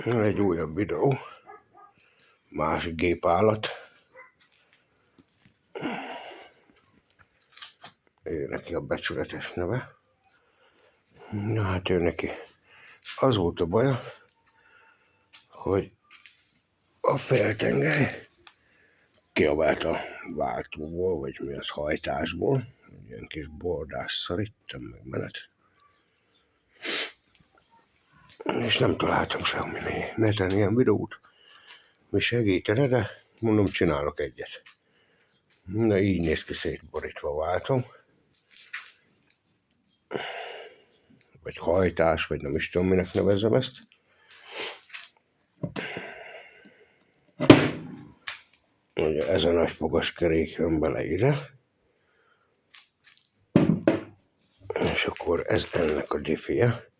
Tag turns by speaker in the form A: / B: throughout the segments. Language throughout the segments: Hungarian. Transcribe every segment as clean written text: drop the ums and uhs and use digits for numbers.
A: Egy újabb videó, másik gépállat. Ő neki a becsületes neve. Na hát ő neki az volt a baja, hogy a féltengely kiabált a váltóból, vagy mi az, hajtásból. Ilyen kis bordásszal ittem meg menet. És nem találtam semmi neten ilyen videót, mi segítene, de mondom, csinálok egyet. Na így néz ki szétborítva váltom. Vagy hajtás, vagy nem is tudom, minek nevezzem ezt. Ugye ez a nagy fogas kerék jön bele ide. És akkor ez ennek a diffie.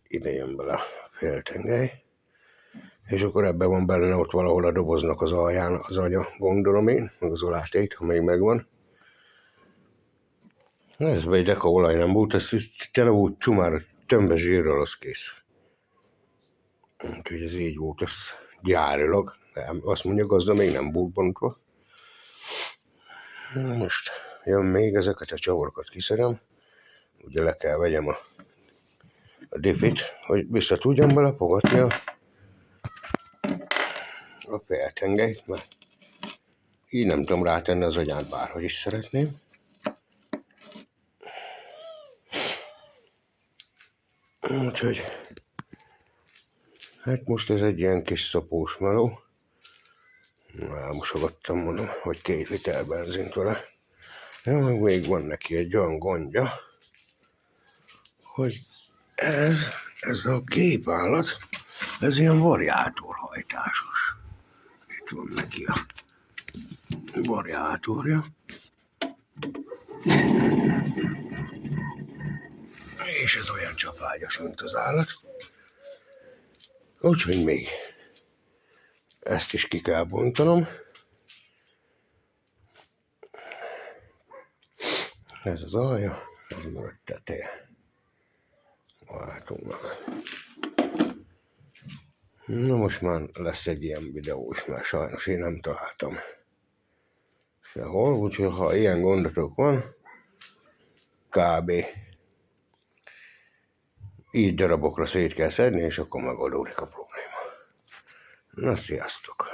A: Ide jön bele a féltengely. És akkor ebben van benne ott valahol a doboznak az alján az agya, gondolom én, meg az olátét, ha még megvan. Ez egy deka olaj nem volt, ez tele volt csumára tömbe zsírral, az kész. Úgyhogy ez így volt, ez gyárilag. Azt mondja, gazda még nem volt bontva. Most jön még, ezeket a csavarokat kiszedem. Ugye le kell vegyem a diffit, hogy vissza tudjam belefogatni a féltengelyt, mert így nem tudom rátenni az agyát, bárhogy is szeretném. Úgyhogy hát most ez egy ilyen kis szapós meló. Elmosogattam, mondom, hogy 2 liter benzint vele. Ja, meg még van neki egy olyan gondja, hogy ez a gépállat, ez ilyen variátorhajtásos. Itt van neki a variátorja. És ez olyan csapágyas, mint az állat. Úgyhogy még ezt is ki kell bontanom. Ez az alja, ez meg a teteje a váltónak. Na most már lesz egy ilyen videó is, mert sajnos én nem találtam sehol, úgyhogy ha ilyen gondotok van, kb. Így darabokra szét kell szedni, és akkor megoldódik a probléma. Na, sziasztok!